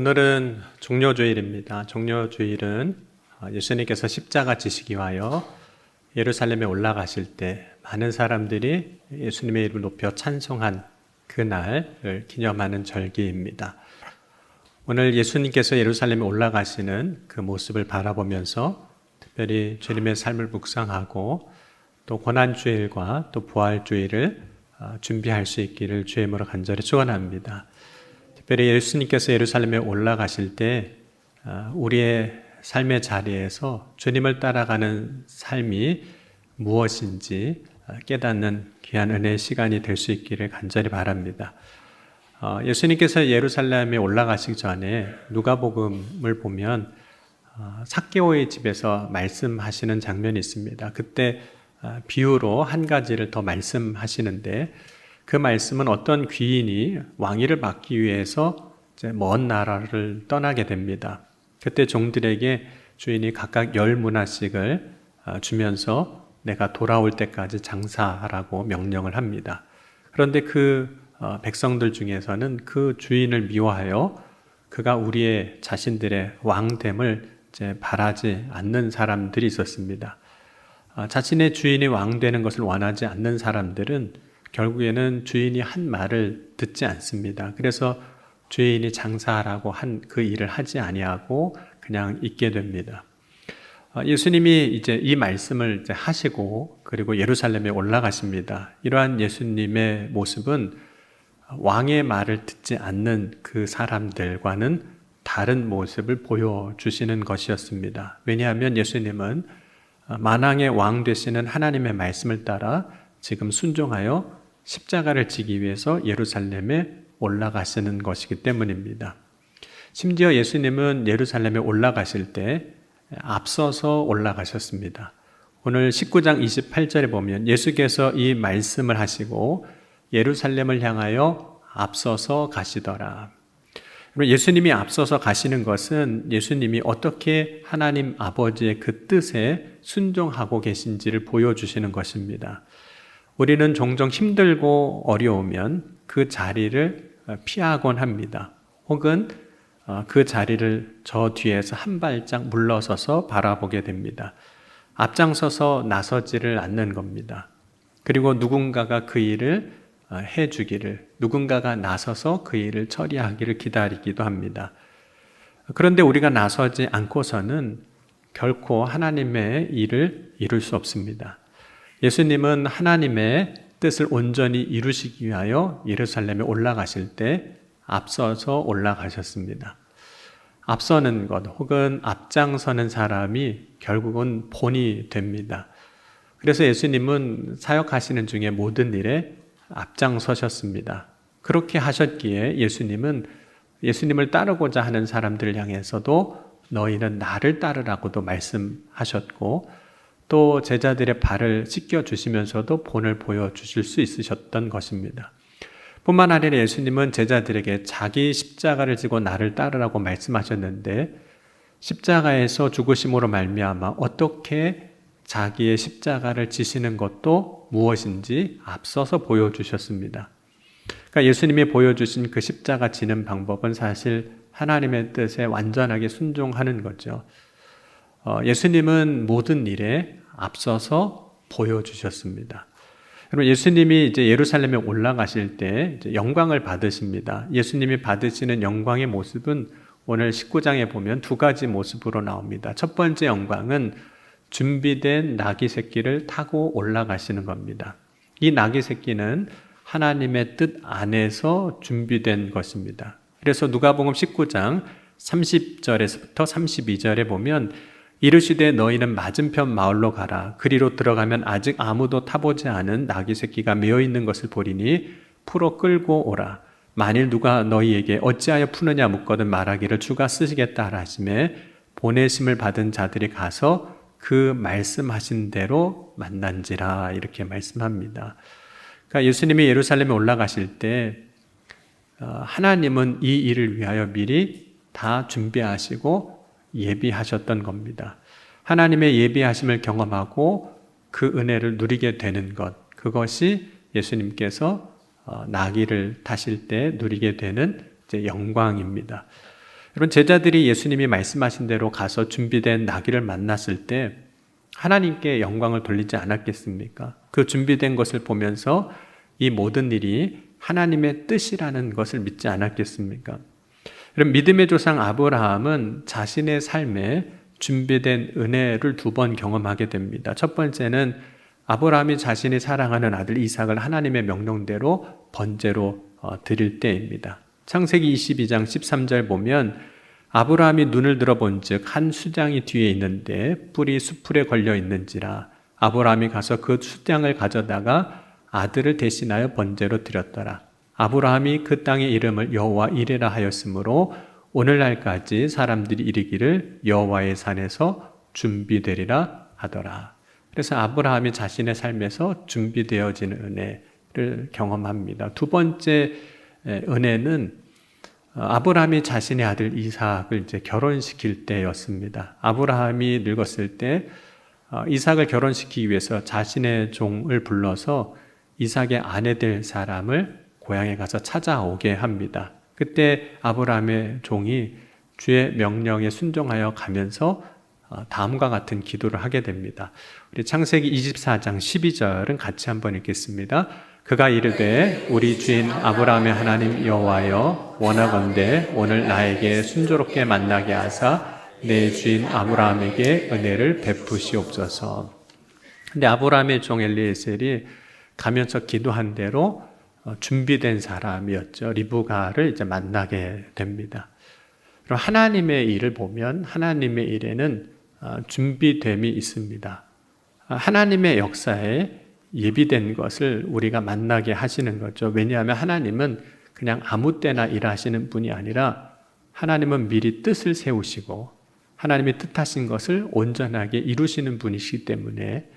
오늘은 종려주일입니다. 종려주일은 예수님께서 십자가 지시기 위하여 예루살렘에 올라가실 때 많은 사람들이 예수님의 이름을 높여 찬송한 그날을 기념하는 절기입니다. 오늘 예수님께서 예루살렘에 올라가시는 그 모습을 바라보면서 특별히 주님의 삶을 묵상하고 또 고난주일과 또 부활주일을 준비할 수 있기를 주의 이름으로 간절히 축원합니다. 특별히 예수님께서 예루살렘에 올라가실 때 우리의 삶의 자리에서 주님을 따라가는 삶이 무엇인지 깨닫는 귀한 은혜의 시간이 될 수 있기를 간절히 바랍니다. 예수님께서 예루살렘에 올라가시기 전에 누가복음을 보면 삭개오의 집에서 말씀하시는 장면이 있습니다. 그때 비유로 한 가지를 더 말씀하시는데 그 말씀은 어떤 귀인이 왕위를 받기 위해서 먼 나라를 떠나게 됩니다. 그때 종들에게 주인이 각각 10문화씩을 주면서 내가 돌아올 때까지 장사하라고 명령을 합니다. 그런데 그 백성들 중에서는 그 주인을 미워하여 그가 우리의 자신들의 왕됨을 바라지 않는 사람들이 있었습니다. 자신의 주인이 왕되는 것을 원하지 않는 사람들은 결국에는 주인이 한 말을 듣지 않습니다. 그래서 주인이 장사하라고 한 그 일을 하지 아니하고 그냥 있게 됩니다. 예수님이 이제 이 말씀을 이제 하시고 그리고 예루살렘에 올라가십니다. 이러한 예수님의 모습은 왕의 말을 듣지 않는 그 사람들과는 다른 모습을 보여주시는 것이었습니다. 왜냐하면 예수님은 만왕의 왕 되시는 하나님의 말씀을 따라 지금 순종하여 십자가를 지기 위해서 예루살렘에 올라가시는 것이기 때문입니다. 심지어 예수님은 예루살렘에 올라가실 때 앞서서 올라가셨습니다. 오늘 19장 28절에 보면 예수께서 이 말씀을 하시고 예루살렘을 향하여 앞서서 가시더라. 예수님이 앞서서 가시는 것은 예수님이 어떻게 하나님 아버지의 그 뜻에 순종하고 계신지를 보여주시는 것입니다. 우리는 종종 힘들고 어려우면 그 자리를 피하곤 합니다. 혹은 그 자리를 저 뒤에서 한 발짝 물러서서 바라보게 됩니다. 앞장서서 나서지를 않는 겁니다. 그리고 누군가가 그 일을 해주기를, 누군가가 나서서 그 일을 처리하기를 기다리기도 합니다. 그런데 우리가 나서지 않고서는 결코 하나님의 일을 이룰 수 없습니다. 예수님은 하나님의 뜻을 온전히 이루시기 위하여 예루살렘에 올라가실 때 앞서서 올라가셨습니다. 앞서는 것 혹은 앞장서는 사람이 결국은 본이 됩니다. 그래서 예수님은 사역하시는 중에 모든 일에 앞장서셨습니다. 그렇게 하셨기에 예수님은 예수님을 따르고자 하는 사람들을 향해서도 너희는 나를 따르라고도 말씀하셨고 또 제자들의 발을 씻겨주시면서도 본을 보여주실 수 있으셨던 것입니다. 뿐만 아니라 예수님은 제자들에게 자기 십자가를 지고 나를 따르라고 말씀하셨는데 십자가에서 죽으심으로 말미암아 어떻게 자기의 십자가를 지시는 것도 무엇인지 앞서서 보여주셨습니다. 그러니까 예수님이 보여주신 그 십자가 지는 방법은 사실 하나님의 뜻에 완전하게 순종하는 거죠. 예수님은 모든 일에 앞서서 보여주셨습니다. 여러분, 예수님이 이제 예루살렘에 올라가실 때 이제 영광을 받으십니다. 예수님이 받으시는 영광의 모습은 오늘 19장에 보면 두 가지 모습으로 나옵니다. 첫 번째 영광은 준비된 나귀 새끼를 타고 올라가시는 겁니다. 이 나귀 새끼는 하나님의 뜻 안에서 준비된 것입니다. 그래서 누가복음 19장 30절에서부터 32절에 보면 이르시되 너희는 맞은편 마을로 가라. 그리로 들어가면 아직 아무도 타보지 않은 나귀 새끼가 메어 있는 것을 보리니 풀어 끌고 오라. 만일 누가 너희에게 어찌하여 푸느냐 묻거든 말하기를 주가 쓰시겠다 하시매 보내심을 받은 자들이 가서 그 말씀하신 대로 만난지라 이렇게 말씀합니다. 그러니까 예수님이 예루살렘에 올라가실 때 하나님은 이 일을 위하여 미리 다 준비하시고 예비하셨던 겁니다. 하나님의 예비하심을 경험하고 그 은혜를 누리게 되는 것, 그것이 예수님께서 나귀를 타실 때 누리게 되는 영광입니다. 여러분, 제자들이 예수님이 말씀하신 대로 가서 준비된 나귀를 만났을 때 하나님께 영광을 돌리지 않았겠습니까? 그 준비된 것을 보면서 이 모든 일이 하나님의 뜻이라는 것을 믿지 않았겠습니까? 여러분, 믿음의 조상 아브라함은 자신의 삶에 준비된 은혜를 2번 경험하게 됩니다. 첫 번째는 아브라함이 자신이 사랑하는 아들 이삭을 하나님의 명령대로 번제로 드릴 때입니다. 창세기 22장 13절 보면 아브라함이 눈을 들어본 즉 한 수장이 뒤에 있는데 뿔이 수풀에 걸려 있는지라 아브라함이 가서 그 수장을 가져다가 아들을 대신하여 번제로 드렸더라. 아브라함이 그 땅의 이름을 여호와 이레라 하였으므로 오늘날까지 사람들이 이르기를 여호와의 산에서 준비되리라 하더라. 그래서 아브라함이 자신의 삶에서 준비되어지는 은혜를 경험합니다. 2번째 은혜는 아브라함이 자신의 아들 이삭을 이제 결혼시킬 때였습니다. 아브라함이 늙었을 때 이삭을 결혼시키기 위해서 자신의 종을 불러서 이삭의 아내 될 사람을 고향에 가서 찾아오게 합니다. 그때 아브라함의 종이 주의 명령에 순종하여 가면서 다음과 같은 기도를 하게 됩니다. 우리 창세기 24장 12절은 같이 한번 읽겠습니다. 그가 이르되 우리 주인 아브라함의 하나님 여호와여 원하건대 오늘 나에게 순조롭게 만나게 하사 내 주인 아브라함에게 은혜를 베푸시옵소서. 근데 아브라함의 종 엘리에셀이 가면서 기도한 대로 준비된 사람이었죠. 리브가를 이제 만나게 됩니다. 그럼 하나님의 일을 보면 하나님의 일에는 준비됨이 있습니다. 하나님의 역사에 예비된 것을 우리가 만나게 하시는 거죠. 왜냐하면 하나님은 그냥 아무 때나 일하시는 분이 아니라 하나님은 미리 뜻을 세우시고 하나님이 뜻하신 것을 온전하게 이루시는 분이시기 때문에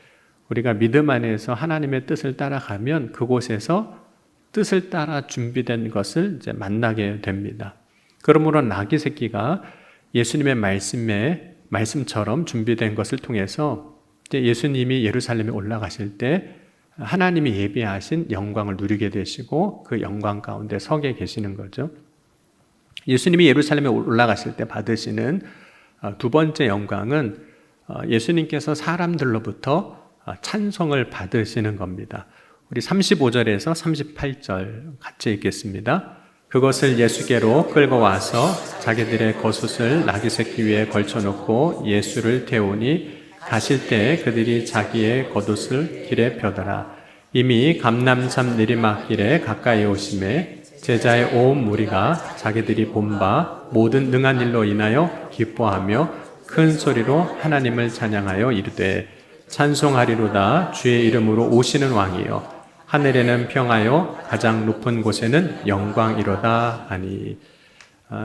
우리가 믿음 안에서 하나님의 뜻을 따라가면 그곳에서 뜻을 따라 준비된 것을 이제 만나게 됩니다. 그러므로 나귀 새끼가 예수님의 말씀처럼 준비된 것을 통해서 이제 예수님이 예루살렘에 올라가실 때 하나님이 예비하신 영광을 누리게 되시고 그 영광 가운데 서게 계시는 거죠. 예수님이 예루살렘에 올라가실 때 받으시는 2번째 영광은 예수님께서 사람들로부터 찬송을 받으시는 겁니다. 우리 35절에서 38절 같이 읽겠습니다. 그것을 예수께로 끌고 와서 자기들의 겉옷을 나귀 새끼 위에 걸쳐놓고 예수를 태우니 가실 때 그들이 자기의 겉옷을 길에 펴더라. 이미 감람산 내리막길에 가까이 오심에 제자의 온 무리가 자기들이 본 바 모든 능한 일로 인하여 기뻐하며 큰 소리로 하나님을 찬양하여 이르되 찬송하리로다 주의 이름으로 오시는 왕이여 하늘에는 평하여 가장 높은 곳에는 영광이로다 하니.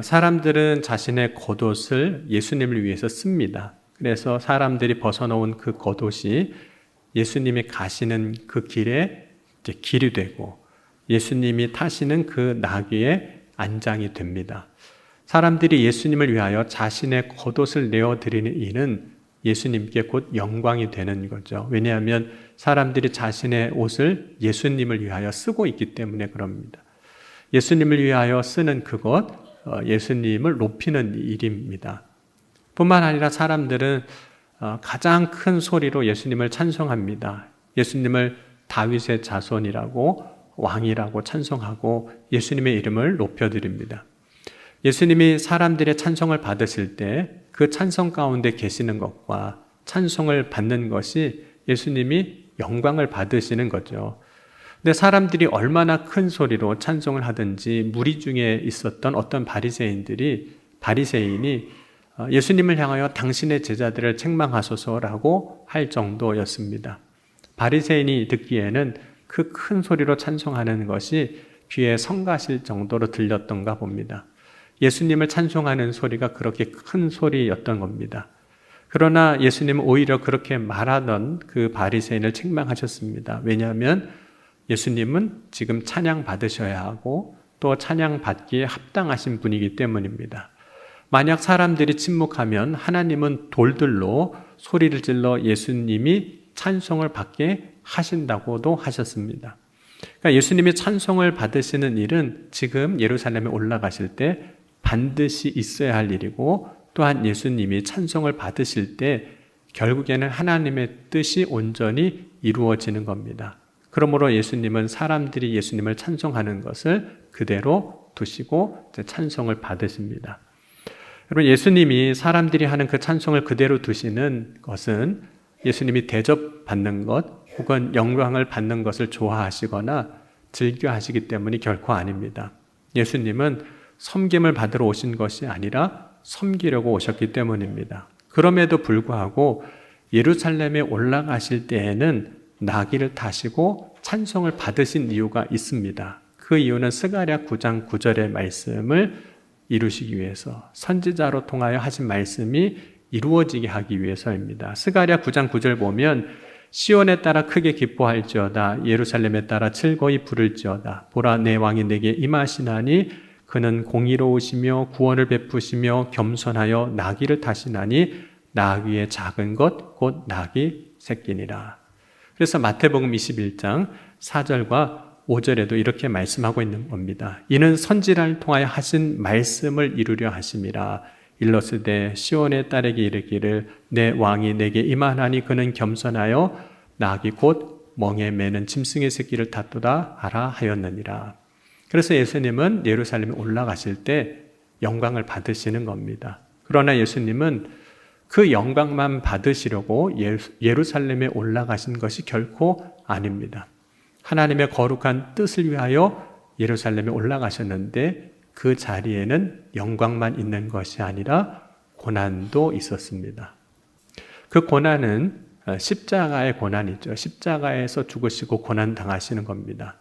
사람들은 자신의 겉옷을 예수님을 위해서 씁니다. 그래서 사람들이 벗어놓은 그 겉옷이 예수님이 가시는 그 길에 이제 길이 되고 예수님이 타시는 그 나귀의 안장이 됩니다. 사람들이 예수님을 위하여 자신의 겉옷을 내어드리는 일은 예수님께 곧 영광이 되는 거죠. 왜냐하면 사람들이 자신의 옷을 예수님을 위하여 쓰고 있기 때문에 그럽니다. 예수님을 위하여 쓰는 그것, 예수님을 높이는 일입니다. 뿐만 아니라 사람들은 가장 큰 소리로 예수님을 찬송합니다. 예수님을 다윗의 자손이라고 왕이라고 찬송하고 예수님의 이름을 높여드립니다. 예수님이 사람들의 찬송을 받으실 때 그 찬송 가운데 계시는 것과 찬송을 받는 것이 예수님이 영광을 받으시는 거죠. 근데 사람들이 얼마나 큰 소리로 찬송을 하든지 무리 중에 있었던 어떤 바리새인이 예수님을 향하여 당신의 제자들을 책망하소서라고 할 정도였습니다. 바리새인이 듣기에는 그 큰 소리로 찬송하는 것이 귀에 성가실 정도로 들렸던가 봅니다. 예수님을 찬송하는 소리가 그렇게 큰 소리였던 겁니다. 그러나 예수님은 오히려 그렇게 말하던 그 바리새인을 책망하셨습니다. 왜냐하면 예수님은 지금 찬양 받으셔야 하고 또 찬양 받기에 합당하신 분이기 때문입니다. 만약 사람들이 침묵하면 하나님은 돌들로 소리를 질러 예수님이 찬송을 받게 하신다고도 하셨습니다. 그러니까 예수님이 찬송을 받으시는 일은 지금 예루살렘에 올라가실 때 반드시 있어야 할 일이고, 또한 예수님이 찬송을 받으실 때 결국에는 하나님의 뜻이 온전히 이루어지는 겁니다. 그러므로 예수님은 사람들이 예수님을 찬송하는 것을 그대로 두시고 찬송을 받으십니다. 여러분, 예수님이 사람들이 하는 그 찬송을 그대로 두시는 것은 예수님이 대접받는 것 혹은 영광을 받는 것을 좋아하시거나 즐겨하시기 때문이 결코 아닙니다. 예수님은 섬김을 받으러 오신 것이 아니라 섬기려고 오셨기 때문입니다. 그럼에도 불구하고 예루살렘에 올라가실 때에는 나귀를 타시고 찬송을 받으신 이유가 있습니다. 그 이유는 스가랴 9장 9절의 말씀을 이루시기 위해서, 선지자로 통하여 하신 말씀이 이루어지게 하기 위해서입니다. 스가랴 9장 9절 보면 시온에 따라 크게 기뻐할지어다, 예루살렘에 따라 즐거이 부를지어다. 보라, 내 왕이 내게 임하시나니 그는 공의로우시며 구원을 베푸시며 겸손하여 나귀를 타시나니 나귀의 작은 것 곧 나귀 새끼니라. 그래서 마태복음 21장 4절과 5절에도 이렇게 말씀하고 있는 겁니다. 이는 선지자를 통하여 하신 말씀을 이루려 하심이라. 일러스되 시온의 딸에게 이르기를 내 왕이 내게 임하나니 그는 겸손하여 나귀 곧 멍에 매는 짐승의 새끼를 탔도다 하라 하였느니라. 그래서 예수님은 예루살렘에 올라가실 때 영광을 받으시는 겁니다. 그러나 예수님은 그 영광만 받으시려고 예루살렘에 올라가신 것이 결코 아닙니다. 하나님의 거룩한 뜻을 위하여 예루살렘에 올라가셨는데 그 자리에는 영광만 있는 것이 아니라 고난도 있었습니다. 그 고난은 십자가의 고난이죠. 십자가에서 죽으시고 고난 당하시는 겁니다.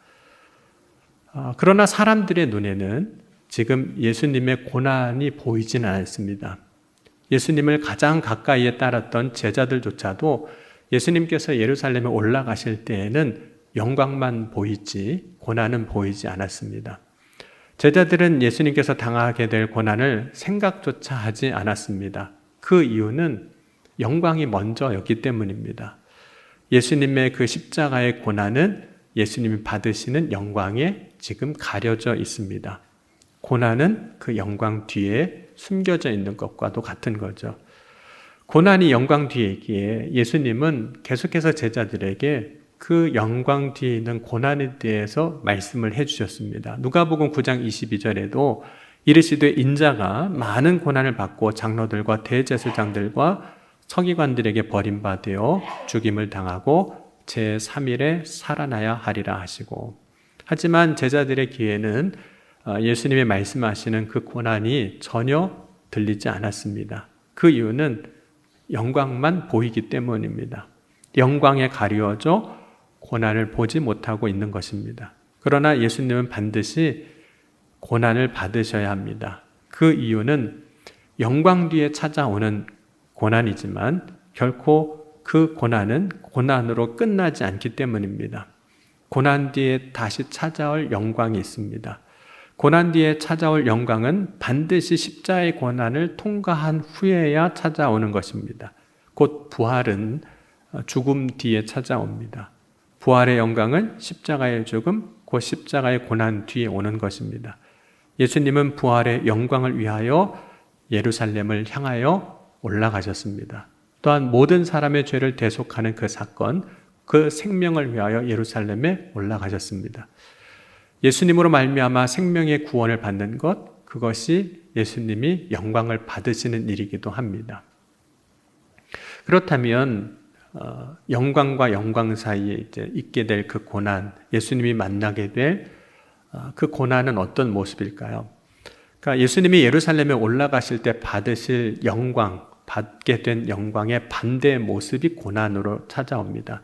그러나 사람들의 눈에는 지금 예수님의 고난이 보이지는 않습니다. 예수님을 가장 가까이에 따랐던 제자들조차도 예수님께서 예루살렘에 올라가실 때에는 영광만 보이지 고난은 보이지 않았습니다. 제자들은 예수님께서 당하게 될 고난을 생각조차 하지 않았습니다. 그 이유는 영광이 먼저였기 때문입니다. 예수님의 그 십자가의 고난은 예수님이 받으시는 영광에 지금 가려져 있습니다. 고난은 그 영광 뒤에 숨겨져 있는 것과도 같은 거죠. 고난이 영광 뒤에 있기에 예수님은 계속해서 제자들에게 그 영광 뒤에 있는 고난에 대해서 말씀을 해주셨습니다. 누가복음 9장 22절에도 이르시되 인자가 많은 고난을 받고 장로들과 대제사장들과 서기관들에게 버림받아 죽임을 당하고 제3일에 살아나야 하리라 하시고, 하지만 제자들의 귀에는 예수님이 말씀하시는 그 고난이 전혀 들리지 않았습니다. 그 이유는 영광만 보이기 때문입니다. 영광에 가리워져 고난을 보지 못하고 있는 것입니다. 그러나 예수님은 반드시 고난을 받으셔야 합니다. 그 이유는 영광 뒤에 찾아오는 고난이지만 결코 그 고난은 고난으로 끝나지 않기 때문입니다. 고난 뒤에 다시 찾아올 영광이 있습니다. 고난 뒤에 찾아올 영광은 반드시 십자의 고난을 통과한 후에야 찾아오는 것입니다. 곧 부활은 죽음 뒤에 찾아옵니다. 부활의 영광은 십자가의 죽음, 곧 십자가의 고난 뒤에 오는 것입니다. 예수님은 부활의 영광을 위하여 예루살렘을 향하여 올라가셨습니다. 또한 모든 사람의 죄를 대속하는 그 사건, 그 생명을 위하여 예루살렘에 올라가셨습니다. 예수님으로 말미암아 생명의 구원을 받는 것, 그것이 예수님이 영광을 받으시는 일이기도 합니다. 그렇다면 영광과 영광 사이에 이제 있게 될 그 고난, 예수님이 만나게 될 그 고난은 어떤 모습일까요? 그러니까 예수님이 예루살렘에 올라가실 때 받으실 영광, 받게 된 영광의 반대의 모습이 고난으로 찾아옵니다.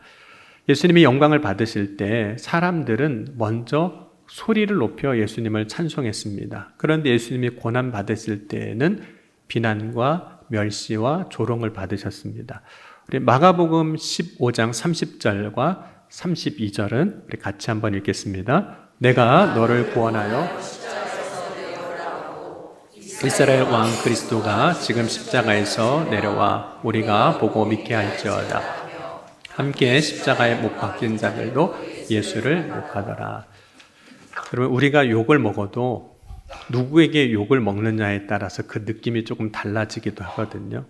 예수님이 영광을 받으실 때 사람들은 먼저 소리를 높여 예수님을 찬송했습니다. 그런데 예수님이 고난 받으실 때에는 비난과 멸시와 조롱을 받으셨습니다. 우리 마가복음 15장 30절과 32절은 우리 같이 한번 읽겠습니다. 내가 너를 구원하여 이스라엘 왕 그리스도가 지금 십자가에서 내려와 우리가 보고 믿게 할지어다. 함께 십자가에 못 박힌 자들도 예수를 욕하더라. 여러분, 우리가 욕을 먹어도 누구에게 욕을 먹느냐에 따라서 그 느낌이 조금 달라지기도 하거든요.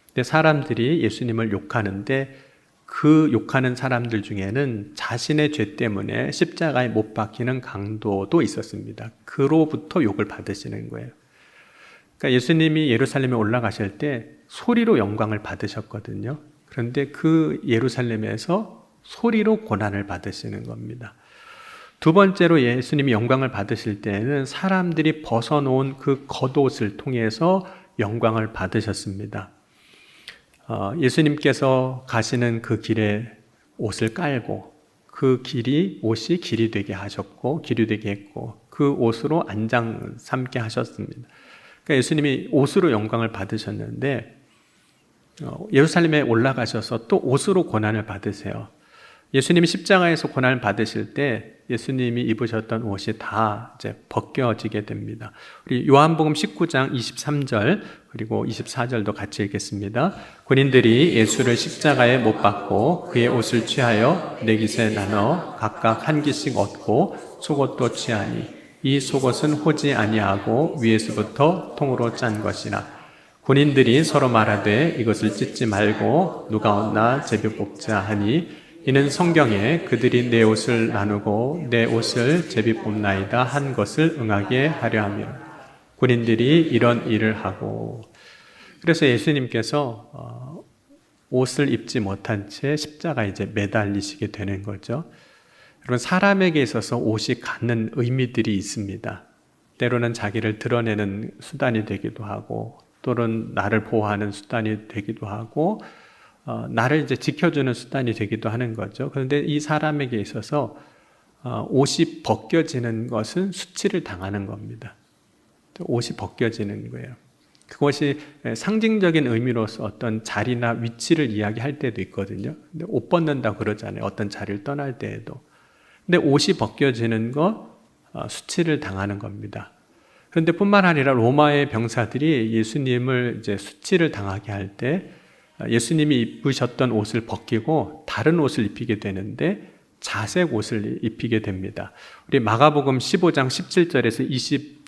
근데 사람들이 예수님을 욕하는데 그 욕하는 사람들 중에는 자신의 죄 때문에 십자가에 못 박히는 강도도 있었습니다. 그로부터 욕을 받으시는 거예요. 그러니까 예수님이 예루살렘에 올라가실 때 소리로 영광을 받으셨거든요. 그런데 그 예루살렘에서 소리로 고난을 받으시는 겁니다. 두 번째로 예수님이 영광을 받으실 때에는 사람들이 벗어놓은 그 겉옷을 통해서 영광을 받으셨습니다. 예수님께서 가시는 그 길에 옷을 깔고 그 옷이 길이 되게 하셨고 길이 되게 했고 그 옷으로 안장 삼게 하셨습니다. 그러니까 예수님이 옷으로 영광을 받으셨는데 예루살렘에 올라가셔서 또 옷으로 고난을 받으세요. 예수님이 십자가에서 고난을 받으실 때 예수님이 입으셨던 옷이 다 이제 벗겨지게 됩니다. 우리 요한복음 19장 23절 그리고 24절도 같이 읽겠습니다. 군인들이 예수를 십자가에 못 박고 그의 옷을 취하여 네 깃에 나눠 각각 한 깃씩 얻고 속옷도 취하니 이 속옷은 호지 아니하고 위에서부터 통으로 짠 것이라. 군인들이 서로 말하되 이것을 찢지 말고 누가 얻나 제비 뽑자 하니 이는 성경에 그들이 내 옷을 나누고 내 옷을 제비 뽑나이다 한 것을 응하게 하려 함이라. 군인들이 이런 일을 하고 그래서 예수님께서 옷을 입지 못한 채 십자가에 이제 매달리시게 되는 거죠. 여러분 사람에게 있어서 옷이 갖는 의미들이 있습니다. 때로는 자기를 드러내는 수단이 되기도 하고 또는 나를 보호하는 수단이 되기도 하고 나를 이제 지켜주는 수단이 되기도 하는 거죠. 그런데 이 사람에게 있어서 옷이 벗겨지는 것은 수치를 당하는 겁니다. 옷이 벗겨지는 거예요. 그것이 상징적인 의미로서 어떤 자리나 위치를 이야기할 때도 있거든요. 근데 옷 벗는다고 그러잖아요. 어떤 자리를 떠날 때에도. 근데 옷이 벗겨지는 것, 수치를 당하는 겁니다. 그런데 뿐만 아니라 로마의 병사들이 예수님을 이제 수치를 당하게 할 때 예수님이 입으셨던 옷을 벗기고 다른 옷을 입히게 되는데 자색 옷을 입히게 됩니다. 우리 마가복음 15장 17절에서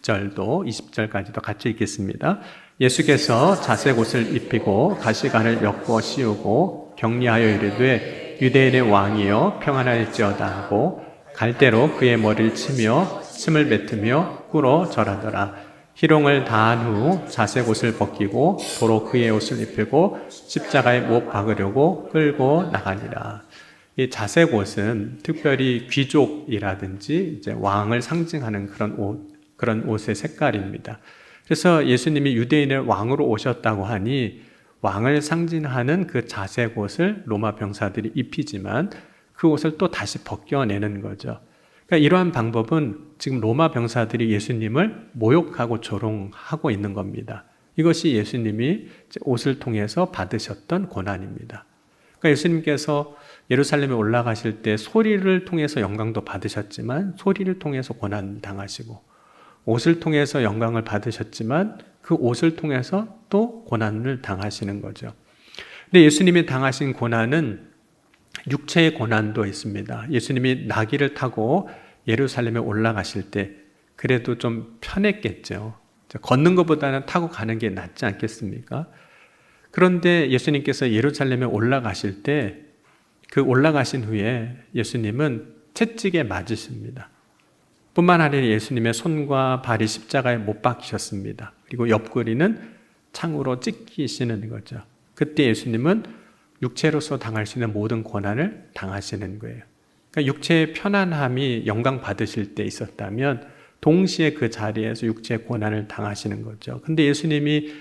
20절까지도 같이 읽겠습니다. 예수께서 자색 옷을 입히고 가시관을 엮어 씌우고 격리하여 이르되 유대인의 왕이여 평안할지어다 하고 갈대로 그의 머리를 치며 침을 뱉으며 꿇어 절하더라. 희롱을 다한 후 자색 옷을 벗기고 도로 그의 옷을 입히고 십자가에 못 박으려고 끌고 나가니라. 이 자색 옷은 특별히 귀족이라든지 이제 왕을 상징하는 그런 옷의 색깔입니다. 그래서 예수님이 유대인의 왕으로 오셨다고 하니 왕을 상징하는 그 자색 옷을 로마 병사들이 입히지만 그 옷을 또 다시 벗겨내는 거죠. 그러니까 이러한 방법은 지금 로마 병사들이 예수님을 모욕하고 조롱하고 있는 겁니다. 이것이 예수님이 옷을 통해서 받으셨던 고난입니다. 그러니까 예수님께서 예루살렘에 올라가실 때 소리를 통해서 영광도 받으셨지만 소리를 통해서 고난 당하시고 옷을 통해서 영광을 받으셨지만 그 옷을 통해서 또 고난을 당하시는 거죠. 근데 예수님이 당하신 고난은 육체의 고난도 있습니다. 예수님이 나귀를 타고 예루살렘에 올라가실 때 그래도 좀 편했겠죠. 걷는 것보다는 타고 가는 게 낫지 않겠습니까? 그런데 예수님께서 예루살렘에 올라가실 때 그 올라가신 후에 예수님은 채찍에 맞으십니다. 뿐만 아니라 예수님의 손과 발이 십자가에 못 박히셨습니다. 그리고 옆구리는 창으로 찢기시는 거죠. 그때 예수님은 육체로서 당할 수 있는 모든 고난을 당하시는 거예요. 그러니까 육체의 편안함이 영광 받으실 때 있었다면 동시에 그 자리에서 육체의 고난을 당하시는 거죠. 근데 예수님이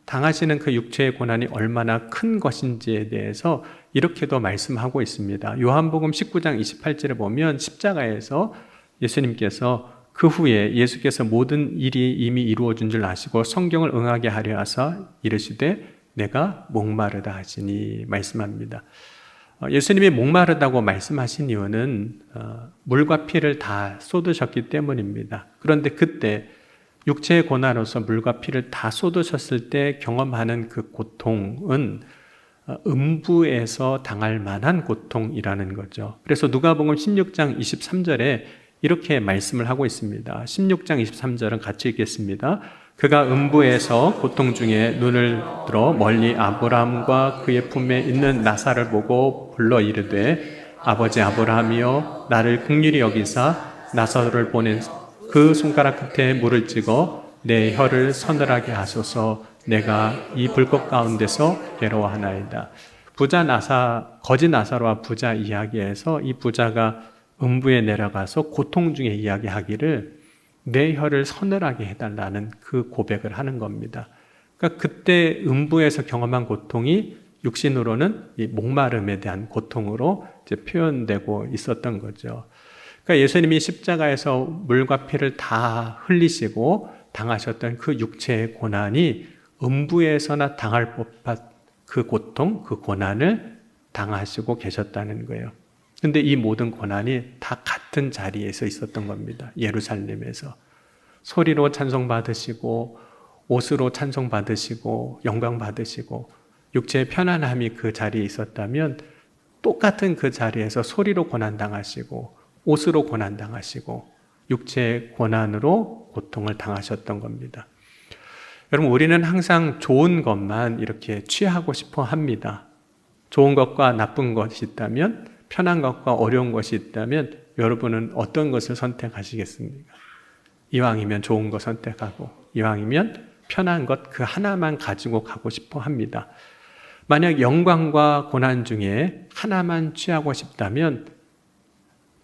당하시는 그 육체의 고난이 얼마나 큰 것인지에 대해서 이렇게도 말씀하고 있습니다. 요한복음 19장 28절에 보면 십자가에서 예수님께서 그 후에 예수께서 모든 일이 이미 이루어진 줄 아시고 성경을 응하게 하려 하사 이르시되 내가 목마르다 하시니 말씀합니다. 예수님이 목마르다고 말씀하신 이유는 물과 피를 다 쏟으셨기 때문입니다. 그런데 그때 육체의 고난으로서 물과 피를 다 쏟으셨을 때 경험하는 그 고통은 음부에서 당할 만한 고통이라는 거죠. 그래서 누가복음 16장 23절에 이렇게 말씀을 하고 있습니다. 16장 23절은 같이 읽겠습니다. 그가 음부에서 고통 중에 눈을 들어 멀리 아브라함과 그의 품에 있는 나사를 보고 불러 이르되 아버지 아브라함이여 나를 긍휼히 여기사 나사로를 보낸 그 손가락 끝에 물을 찍어 내 혀를 서늘하게 하소서. 내가 이 불꽃 가운데서 괴로워하나이다. 부자 나사, 거짓 나사로와 부자 이야기에서 이 부자가 음부에 내려가서 고통 중에 이야기하기를 내 혀를 서늘하게 해달라는 그 고백을 하는 겁니다. 그러니까 그때 음부에서 경험한 고통이 육신으로는 이 목마름에 대한 고통으로 이제 표현되고 있었던 거죠. 그러니까 예수님이 십자가에서 물과 피를 다 흘리시고 당하셨던 그 육체의 고난이 음부에서나 당할 법한 그 고통, 그 고난을 당하시고 계셨다는 거예요. 근데 이 모든 고난이 다 같은 자리에서 있었던 겁니다. 예루살렘에서. 소리로 찬송받으시고 옷으로 찬송받으시고 영광 받으시고 육체의 편안함이 그 자리에 있었다면 똑같은 그 자리에서 소리로 고난당하시고 옷으로 고난당하시고 육체의 고난으로 고통을 당하셨던 겁니다. 여러분, 우리는 항상 좋은 것만 이렇게 취하고 싶어 합니다. 좋은 것과 나쁜 것이 있다면, 편한 것과 어려운 것이 있다면 여러분은 어떤 것을 선택하시겠습니까? 이왕이면 좋은 것 선택하고 이왕이면 편한 것 그 하나만 가지고 가고 싶어 합니다. 만약 영광과 고난 중에 하나만 취하고 싶다면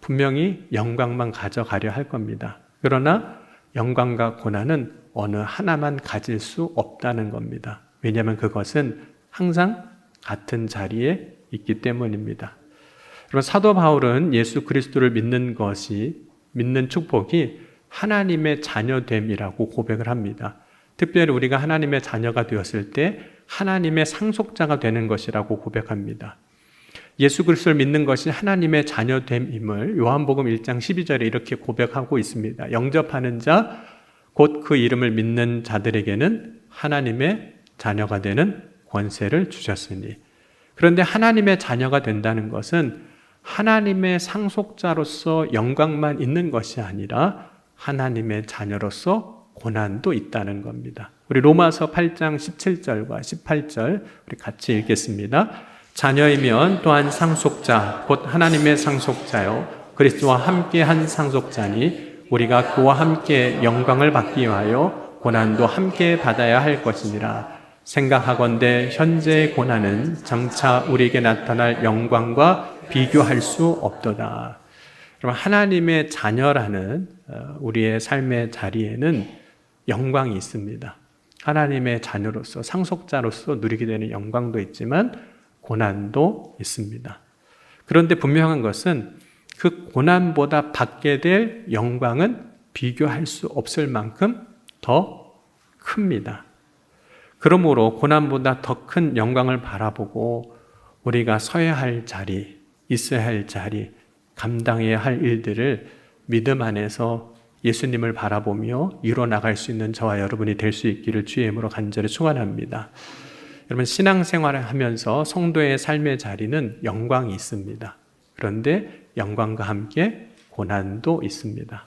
분명히 영광만 가져가려 할 겁니다. 그러나 영광과 고난은 어느 하나만 가질 수 없다는 겁니다. 왜냐하면 그것은 항상 같은 자리에 있기 때문입니다. 여러분, 사도 바울은 예수 그리스도를 믿는 축복이 하나님의 자녀됨이라고 고백을 합니다. 특별히 우리가 하나님의 자녀가 되었을 때 하나님의 상속자가 되는 것이라고 고백합니다. 예수 그리스도를 믿는 것이 하나님의 자녀됨임을 요한복음 1장 12절에 이렇게 고백하고 있습니다. 영접하는 자, 곧 그 이름을 믿는 자들에게는 하나님의 자녀가 되는 권세를 주셨으니. 그런데 하나님의 자녀가 된다는 것은 하나님의 상속자로서 영광만 있는 것이 아니라 하나님의 자녀로서 고난도 있다는 겁니다. 우리 로마서 8장 17절과 18절 우리 같이 읽겠습니다. 자녀이면 또한 상속자, 곧 하나님의 상속자요 그리스도와 함께 한 상속자니 우리가 그와 함께 영광을 받기 위하여 고난도 함께 받아야 할 것이니라. 생각하건대 현재의 고난은 장차 우리에게 나타날 영광과 비교할 수 없도다. 여러분, 하나님의 자녀라는 우리의 삶의 자리에는 영광이 있습니다. 하나님의 자녀로서 상속자로서 누리게 되는 영광도 있지만 고난도 있습니다. 그런데 분명한 것은 그 고난보다 받게 될 영광은 비교할 수 없을 만큼 더 큽니다. 그러므로 고난보다 더 큰 영광을 바라보고 우리가 서야 할 자리, 있어야 할 자리, 감당해야 할 일들을 믿음 안에서 예수님을 바라보며 이뤄나갈 수 있는 저와 여러분이 될 수 있기를 주의 이름으로 간절히 축원합니다. 여러분, 신앙생활을 하면서 성도의 삶의 자리는 영광이 있습니다. 그런데 영광과 함께 고난도 있습니다.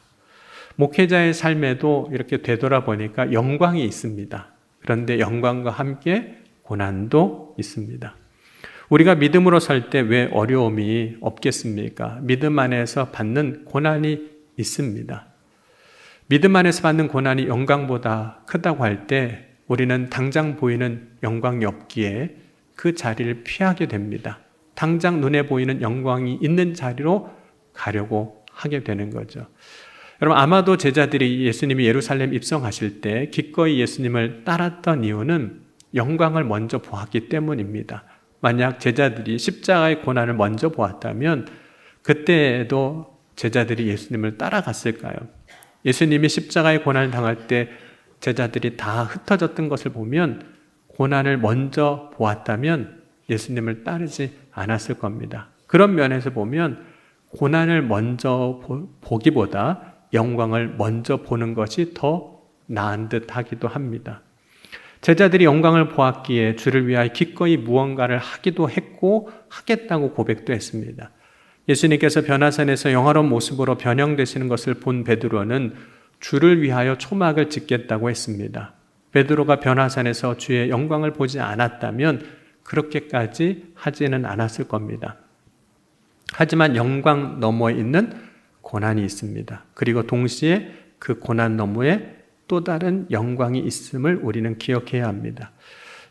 목회자의 삶에도 이렇게 되돌아보니까 영광이 있습니다. 그런데 영광과 함께 고난도 있습니다. 우리가 믿음으로 살 때 왜 어려움이 없겠습니까? 믿음 안에서 받는 고난이 있습니다. 믿음 안에서 받는 고난이 영광보다 크다고 할 때 우리는 당장 보이는 영광이 없기에 그 자리를 피하게 됩니다. 당장 눈에 보이는 영광이 있는 자리로 가려고 하게 되는 거죠. 여러분, 아마도 제자들이 예수님이 예루살렘 입성하실 때 기꺼이 예수님을 따랐던 이유는 영광을 먼저 보았기 때문입니다. 만약 제자들이 십자가의 고난을 먼저 보았다면 그때에도 제자들이 예수님을 따라갔을까요? 예수님이 십자가의 고난을 당할 때 제자들이 다 흩어졌던 것을 보면 고난을 먼저 보았다면 예수님을 따르지 않았을 겁니다. 그런 면에서 보면 고난을 먼저 보기보다 영광을 먼저 보는 것이 더 나은 듯 하기도 합니다. 제자들이 영광을 보았기에 주를 위하여 기꺼이 무언가를 하기도 했고 하겠다고 고백도 했습니다. 예수님께서 변화산에서 영화로운 모습으로 변형되시는 것을 본 베드로는 주를 위하여 초막을 짓겠다고 했습니다. 베드로가 변화산에서 주의 영광을 보지 않았다면 그렇게까지 하지는 않았을 겁니다. 하지만 영광 너머에 있는 고난이 있습니다. 그리고 동시에 그 고난 너머에 또 다른 영광이 있음을 우리는 기억해야 합니다.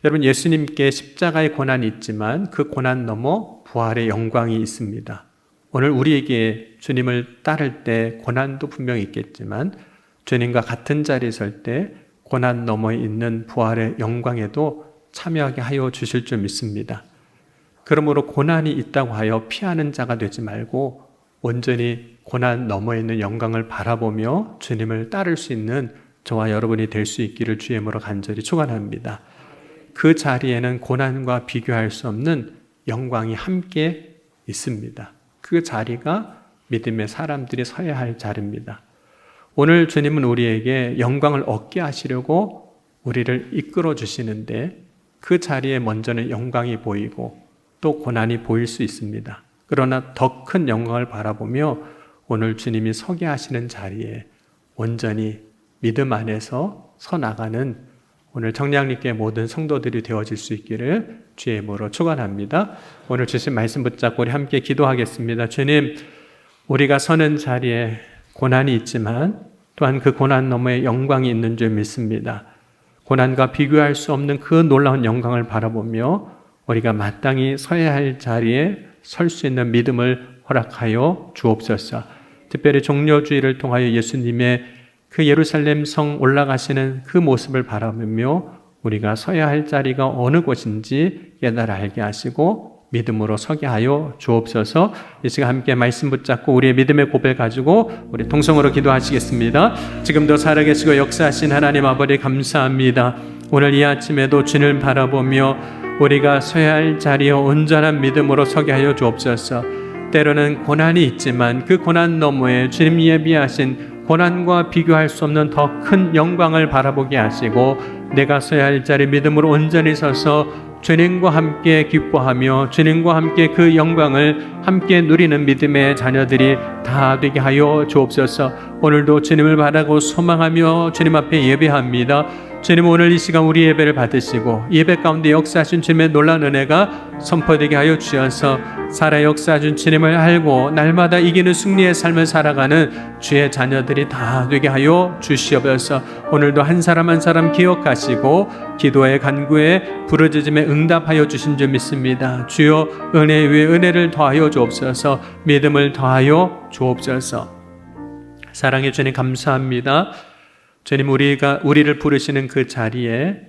여러분, 예수님께 십자가의 고난이 있지만 그 고난 너머 부활의 영광이 있습니다. 오늘 우리에게 주님을 따를 때 고난도 분명히 있겠지만 주님과 같은 자리에 설 때 고난 너머에 있는 부활의 영광에도 참여하게 하여 주실 줄 믿습니다. 그러므로 고난이 있다고 하여 피하는 자가 되지 말고 온전히 고난 너머에 있는 영광을 바라보며 주님을 따를 수 있는 저와 여러분이 될 수 있기를 주의 이름으로 간절히 축원합니다. 그 자리에는 고난과 비교할 수 없는 영광이 함께 있습니다. 그 자리가 믿음의 사람들이 서야 할 자리입니다. 오늘 주님은 우리에게 영광을 얻게 하시려고 우리를 이끌어 주시는데 그 자리에 먼저는 영광이 보이고 또 고난이 보일 수 있습니다. 그러나 더 큰 영광을 바라보며 오늘 주님이 서게 하시는 자리에 온전히 믿음 안에서 서 나가는 오늘 청량리교회 모든 성도들이 되어질 수 있기를 주의 이름으로 축원합니다. 오늘 주신 말씀 붙잡고 우리 함께 기도하겠습니다. 주님, 우리가 서는 자리에 고난이 있지만 또한 그 고난 너머에 영광이 있는 줄 믿습니다. 고난과 비교할 수 없는 그 놀라운 영광을 바라보며 우리가 마땅히 서야 할 자리에 설 수 있는 믿음을 허락하여 주옵소서. 특별히 종려주의를 통하여 예수님의 그 예루살렘 성 올라가시는 그 모습을 바라보며 우리가 서야 할 자리가 어느 곳인지 깨달아 알게 하시고 믿음으로 서게 하여 주옵소서. 이 시간 함께 말씀 붙잡고 우리의 믿음의 고백 가지고 우리 통성으로 기도하시겠습니다. 지금도 살아계시고 역사하신 하나님 아버지 감사합니다. 오늘 이 아침에도 주님을 바라보며 우리가 서야 할 자리에 온전한 믿음으로 서게 하여 주옵소서. 때로는 고난이 있지만 그 고난 너머에 주님 예비하신 고난과 비교할 수 없는 더 큰 영광을 바라보게 하시고 내가 서야 할 자리 믿음으로 온전히 서서 주님과 함께 기뻐하며 주님과 함께 그 영광을 함께 누리는 믿음의 자녀들이 다 되게 하여 주옵소서. 오늘도 주님을 바라고 소망하며 주님 앞에 예배합니다. 주님, 오늘 이 시간 우리 예배를 받으시고 예배 가운데 역사하신 주님의 놀라운 은혜가 선포되게 하여 주셔서 살아 역사하신 주님을 알고 날마다 이기는 승리의 삶을 살아가는 주의 자녀들이 다 되게 하여 주시옵소서. 오늘도 한 사람 한 사람 기억하시고 기도의 간구에 부르짖음에 응답하여 주신 줄 믿습니다. 주여, 은혜 위에 은혜를 더하여 주옵소서. 믿음을 더하여 주옵소서. 사랑해 주님 감사합니다. 주님, 우리를 부르시는 그 자리에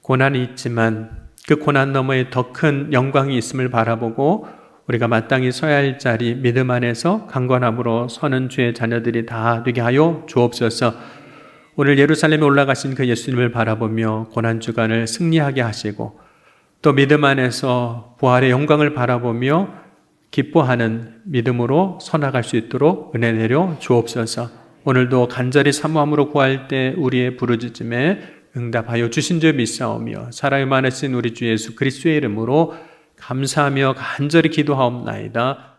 고난이 있지만 그 고난 너머에 더 큰 영광이 있음을 바라보고 우리가 마땅히 서야 할 자리 믿음 안에서 강건함으로 서는 주의 자녀들이 다 되게 하여 주옵소서. 오늘 예루살렘에 올라가신 그 예수님을 바라보며 고난주간을 승리하게 하시고 또 믿음 안에서 부활의 영광을 바라보며 기뻐하는 믿음으로 서나갈 수 있도록 은혜 내려 주옵소서. 오늘도 간절히 사모함으로 구할 때 우리의 부르짖음에 응답하여 주신 줄 믿사오며 사랑이 많으신 우리 주 예수 그리스도의 이름으로 감사하며 간절히 기도하옵나이다.